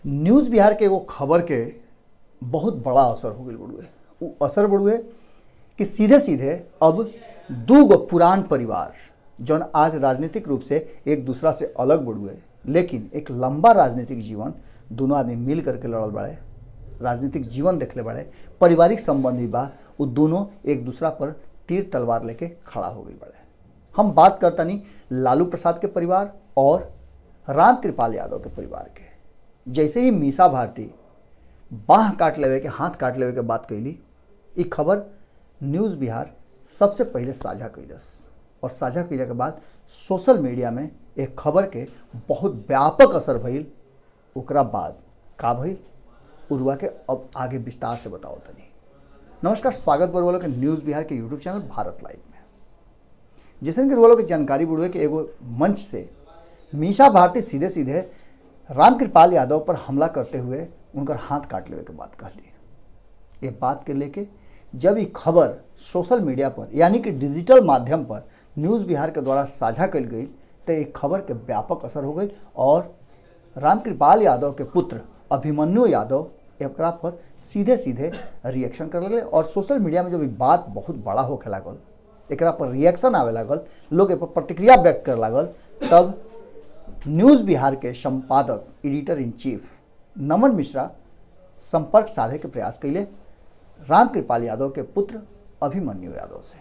News Bihar के एगो खबर के बहुत बड़ा असर हो गई बड़ुए। उ असर बड़ुए कि सीधे सीधे अब दू गो पुरान परिवार जौन आज राजनीतिक रूप से एक दूसरा से अलग बड़ुए, लेकिन एक लंबा राजनीतिक जीवन दोनों आदमी मिल करके लड़ल बाड़े, राजनीतिक जीवन देखले बाड़े, पारिवारिक संबंध भी बा। वो दोनों एक दूसरा पर तीर तलवार लेके खड़ा हो गई बाड़े। हम बात करतनी लालू प्रसाद के परिवार और रामकृपाल यादव के परिवार के। जैसे ही मीसा भारती बाह काट लेवे के, हाथ काट लेवे के बात कैली, ये खबर न्यूज़ बिहार सबसे पहले साझा कैलस और साझा कैला के बाद सोशल मीडिया में एक खबर के बहुत व्यापक असर भइल। ओकरा बाद का भइल उर्वा के अब आगे विस्तार से बताओ तनी। नमस्कार, स्वागत बड़ वालों के न्यूज़ बिहार के यूट्यूब चैनल भारत लाइव में। जैसे कि वालों की जानकारी बुढ़े कि एगो मंच से मीसा भारती सीधे सीधे रामकृपाल यादव पर हमला करते हुए उनकर हाथ काट लेवे के बात कहली। ये बात के लेके जब ये खबर सोशल मीडिया पर यानी कि डिजिटल माध्यम पर न्यूज़ बिहार के द्वारा साझा कल गई तो एक खबर के व्यापक असर हो गई और रामकृपाल यादव के पुत्र अभिमन्यु यादव एकरा पर सीधे सीधे रिएक्शन करे लगे और सोशल मीडिया में जब ये बात बहुत बड़ा होखे लागल, एकरा पर रिएक्शन आवे लागल, लोग पर प्रतिक्रिया व्यक्त करे लागल, तब न्यूज़ बिहार के संपादक एडिटर इन चीफ नमन मिश्रा संपर्क साधे के प्रयास कैले रामकृपाल यादव के पुत्र अभिमन्यु यादव से।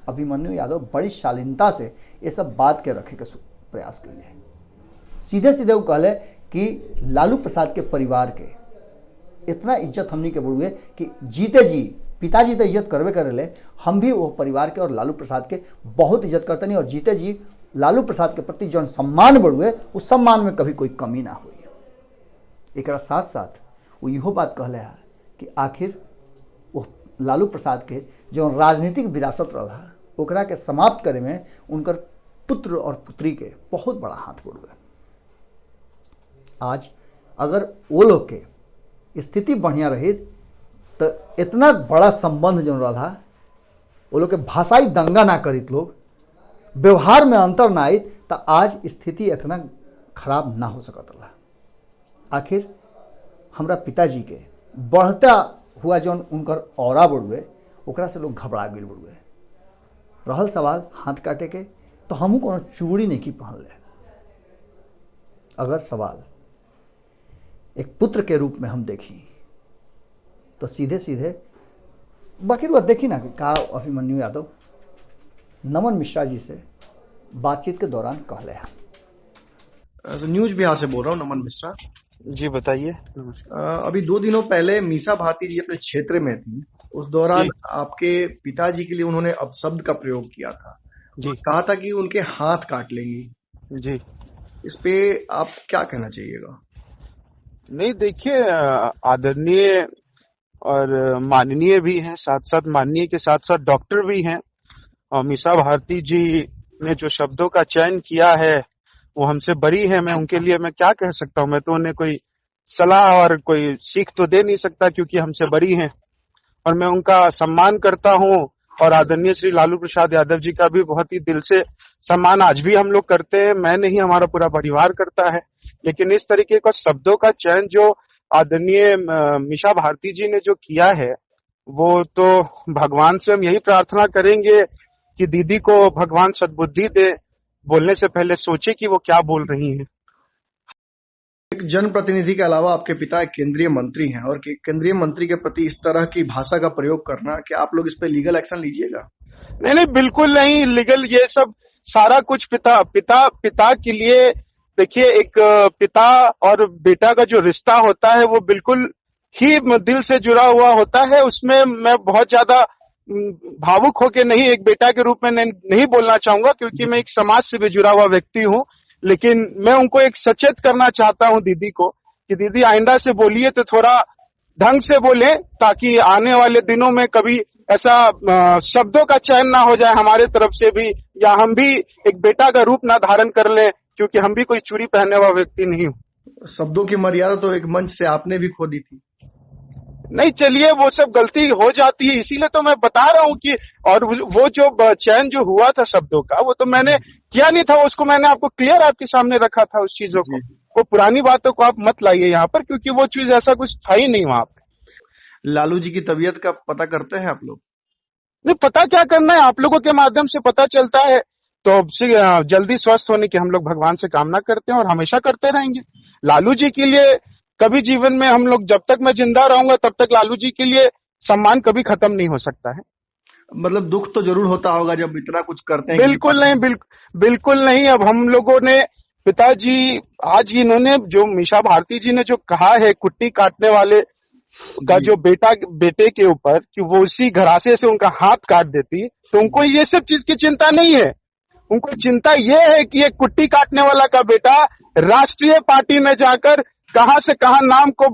अभिमन्यु यादव बड़ी शालीनता से ये सब बात के रखे के प्रयास कैले। सीधे सीधे वो कहले कि लालू प्रसाद के परिवार के इतना इज्जत हमनी के बढ़ुए कि जीते जी पिताजी तो इज्जत करवे करेले, हम भी वो परिवार के और लालू प्रसाद के बहुत इज्जत करते नहीं और जीते जी लालू प्रसाद के प्रति जो सम्मान बढ़ुए उस सम्मान में कभी कोई कमी ना हुई। एक साथ साथ वो इहो बात कहले है कि आखिर वो लालू प्रसाद के जो राजनीतिक विरासत रहा ओकरा के समाप्त करे में उनकर पुत्र और पुत्री के बहुत बड़ा हाथ बढ़ुए। आज अगर वो लोग के स्थिति बढ़िया रही तो इतना बड़ा संबंध जो रहा वो लोग के भाषाई दंगा ना करित, लोग व्यवहार में अंतर ना आई तो आज स्थिति इतना खराब ना हो सकत रहा। आखिर हमरा पिताजी के बढ़ता हुआ जो उनकर औरा बढ़ुए ओकरा से लोग घबरा गए बढ़ुए। रहल सवाल हाथ काटे के तो हमू कोनो चूड़ी नहीं की पहन ले। अगर सवाल एक पुत्र के रूप में हम देखी तो सीधे सीधे बाकी बात देखी ना कि का अभिमन्यु यादव नमन मिश्रा जी से बातचीत के दौरान कहले हैं। तो न्यूज़ बिहार से बोल रहा हूँ, नमन मिश्रा जी बताइए। अभी 2 दिनों पहले मीसा भारती जी अपने क्षेत्र में थी, उस दौरान आपके पिताजी के लिए उन्होंने अपशब्द का प्रयोग किया था जी। कहा था कि उनके हाथ काट लेंगी जी। इस पे आप क्या कहना चाहिएगा? नहीं देखिए, आदरणीय और माननीय भी हैं, साथ साथ माननीय के साथ साथ डॉक्टर भी हैं और मीसा भारती जी ने जो शब्दों का चयन किया है वो हमसे बरी है। मैं उनके लिए मैं क्या कह सकता हूँ, मैं तो उन्हें कोई सलाह और कोई सीख तो दे नहीं सकता क्योंकि हमसे बरी हैं और मैं उनका सम्मान करता हूँ और आदरणीय श्री लालू प्रसाद यादव जी का भी बहुत ही दिल से सम्मान आज भी हम लोग करते हैं। मैं नहीं, हमारा पूरा परिवार करता है। लेकिन इस तरीके का शब्दों का चयन जो आदरणीय मीसा भारती जी ने जो किया है वो तो भगवान से हम यही प्रार्थना करेंगे कि दीदी को भगवान सद्बुद्धि दे, बोलने से पहले सोचे कि वो क्या बोल रही हैं। एक जनप्रतिनिधि के अलावा आपके पिता एक केंद्रीय मंत्री हैं और केंद्रीय मंत्री के प्रति इस तरह की भाषा का प्रयोग करना, क्या आप लोग इस पे लीगल एक्शन लीजिएगा? नहीं नहीं, बिल्कुल नहीं लीगल। ये सब सारा कुछ पिता के लिए देखिए, एक पिता और बेटा का जो रिश्ता होता है वो बिल्कुल ही दिल से जुड़ा हुआ होता है। उसमें मैं बहुत ज्यादा भावुक होके नहीं, एक बेटा के रूप में नहीं बोलना चाहूंगा क्योंकि मैं एक समाज से भी जुड़ा हुआ व्यक्ति हूँ। लेकिन मैं उनको एक सचेत करना चाहता हूँ दीदी को कि दीदी आइंदा से बोलिए तो थोड़ा ढंग से बोले ताकि आने वाले दिनों में कभी ऐसा शब्दों का चयन ना हो जाए हमारे तरफ से भी, या हम भी एक बेटा का रूप ना धारण कर लें क्योंकि हम भी कोई चूड़ी पहनने वाला व्यक्ति नहीं हूँ। शब्दों की मर्यादा तो एक मंच से आपने भी खो दी थी। नहीं चलिए, वो सब गलती हो जाती है, इसीलिए तो मैं बता रहा हूँ कि और वो जो चयन जो हुआ था शब्दों का वो तो मैंने किया नहीं था, उसको मैंने आपको क्लियर आपके सामने रखा था उस चीजों को। वो पुरानी बातों को आप मत लाइए यहाँ पर, क्योंकि वो चीज ऐसा कुछ था ही नहीं वहां पे। लालू जी की तबीयत का पता करते हैं आप लोग? नहीं, पता क्या करना है, आप लोगों के माध्यम से पता चलता है, तो जल्दी स्वस्थ होने की हम लोग भगवान से कामना करते हैं और हमेशा करते रहेंगे। लालू जी के लिए कभी जीवन में हम लोग, जब तक मैं जिंदा रहूंगा तब तक लालू जी के लिए सम्मान कभी खत्म नहीं हो सकता है। मतलब दुख तो जरूर होता होगा जब इतना कुछ करते हैं। बिल्कुल नहीं, बिल्कुल नहीं। अब हम लोगों ने, पिताजी आज इन्होंने जो मीसा भारती जी ने जो कहा है कुट्टी काटने वाले का जो बेटे के ऊपर कि वो उसी घरासे से उनका हाथ काट देती, तो उनको ये सब चीज की चिंता नहीं है। उनको चिंता ये है कि ये कुट्टी काटने वाला का बेटा राष्ट्रीय पार्टी में जाकर कहां से कहां नाम को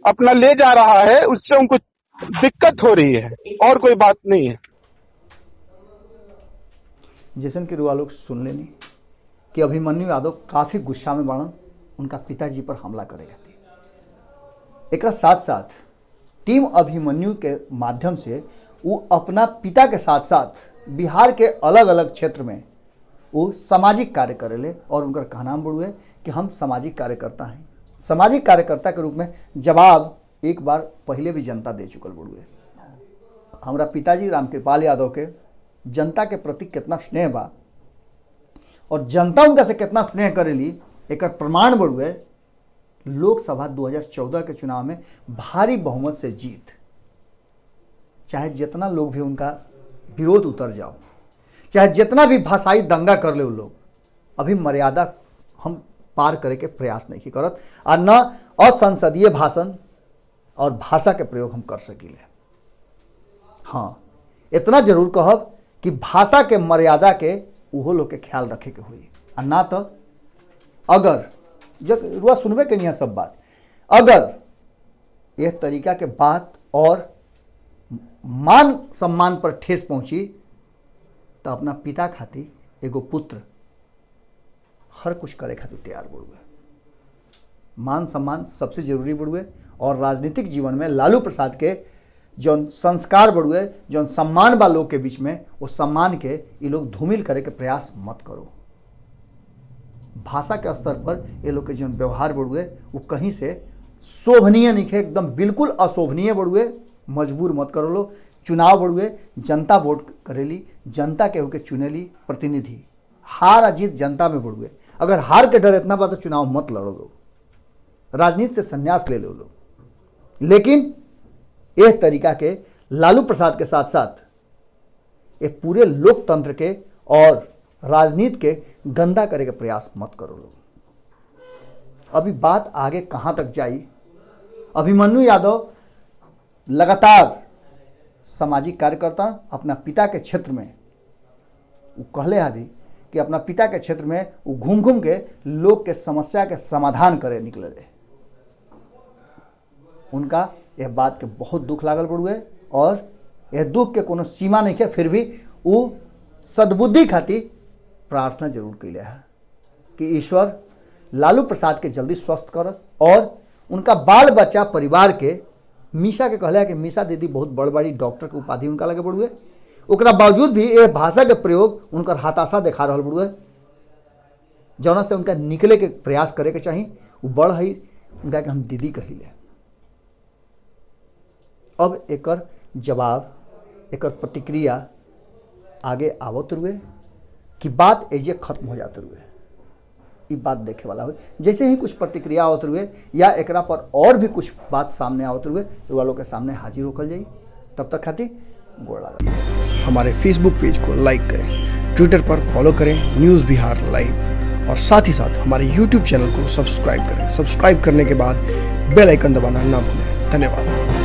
अपना ले जा रहा है, उससे उनको दिक्कत हो रही है, और कोई बात नहीं है। जैसन के रुआ लोग सुन लेनी कि अभिमन्यु यादव काफी गुस्सा में बाड़न उनका पिताजी पर हमला करेगा। एक साथ साथ टीम अभिमन्यु के माध्यम से वो अपना पिता के साथ साथ बिहार के अलग अलग क्षेत्र में वो सामाजिक कार्य करेले और उनका कहना बड़ुए कि हम सामाजिक कार्यकर्ता हैं। सामाजिक कार्यकर्ता के रूप में जवाब एक बार पहले भी जनता दे चुकल बड़ुए। हमारा पिताजी रामकृपाल यादव के जनता के प्रति कितना स्नेह बा और जनता उनका से कितना स्नेह करेली, एक प्रमाण बड़ुए लोकसभा 2014 के चुनाव में भारी बहुमत से जीत। चाहे जितना लोग भी उनका विरोध उतर जाओ, चाहे जितना भी भाषाई दंगा कर ले, लोग अभी मर्यादा हम पार करे के प्रयास नहीं करत और न असंसदीय भाषण और भाषा के प्रयोग हम कर सकीले। हाँ, इतना जरूर कहब कि भाषा के मर्यादा के उहो लोग के ख्याल रखे के हुई, और ना तो अगर जब रुआ सुनबे के नहीं सब बात, अगर इस तरीका के बात और मान सम्मान पर ठेस पहुंची तो अपना पिता खातिर एगो पुत्र हर कुछ करे खातिर तैयार बड़ुए। मान सम्मान सबसे जरूरी बड़ुए और राजनीतिक जीवन में लालू प्रसाद के जौन संस्कार बड़ुए, जौन सम्मान बा लोग के बीच में, वो सम्मान के ये लोग धूमिल करे के प्रयास मत करो। भाषा के स्तर पर ये लोग के जौन व्यवहार बड़ुए वो कहीं से शोभनीय नहीं है, एकदम बिल्कुल अशोभनीय बड़ुए। मजबूर मत करो लो। चुनाव बड़ुए, जनता वोट करेली, जनता के होके चुनेली प्रतिनिधि। हार अजीत जनता में बड़ुए। अगर हार के डर इतना बा तो चुनाव मत लड़ो लोग, राजनीति से संन्यास ले लो लोग। लेकिन इस तरीका के लालू प्रसाद के साथ साथ ये पूरे लोकतंत्र के और राजनीति के गंदा करे के प्रयास मत करो लोग। अभी बात आगे कहां तक जाई। अभिमन्यु यादव लगातार सामाजिक कार्यकर्ता अपना पिता के क्षेत्र में वो कहले अभी कि अपना पिता के क्षेत्र में वो घूम घूम के लोग के समस्या के समाधान करे निकले। उनका यह बात के बहुत दुख लागल बड़ुए और यह दुख के कोनो सीमा नहीं है, फिर भी वो सद्बुद्धि खातिर प्रार्थना जरूर कैले है कि ईश्वर लालू प्रसाद के जल्दी स्वस्थ करस और उनका बाल बच्चा परिवार के मीसा के कहले कि मीसा दीदी बहुत बड़ बड़ी डॉक्टर के उपाधि उनका लगे बड़ुए। ओकरा बावजूद भी ये भाषा के प्रयोग उनकर हताशा देखा रहा बड़ुए, जौना से उनका निकले के प्रयास करे के चाहिए। वो बड़ है उनका कि हम दीदी कहिले। अब एकर जवाब, एकर प्रतिक्रिया आगे आवत रुए कि बात एजे खत्म हो जाते रुए, ये बात देखे वाला हुई। जैसे ही कुछ प्रतिक्रिया आवत रुए या एकरा पर और भी कुछ बात सामने आवत रुए तो वालों के सामने हाजिर होकर जाई। तब तक खातिर गोड़ लगा। हमारे फेसबुक पेज को लाइक करें, ट्विटर पर फॉलो करें न्यूज़ बिहार लाइव, और साथ ही साथ हमारे यूट्यूब चैनल को सब्सक्राइब करें। सब्सक्राइब करने के बाद बेल आइकन दबाना ना भूलें। धन्यवाद।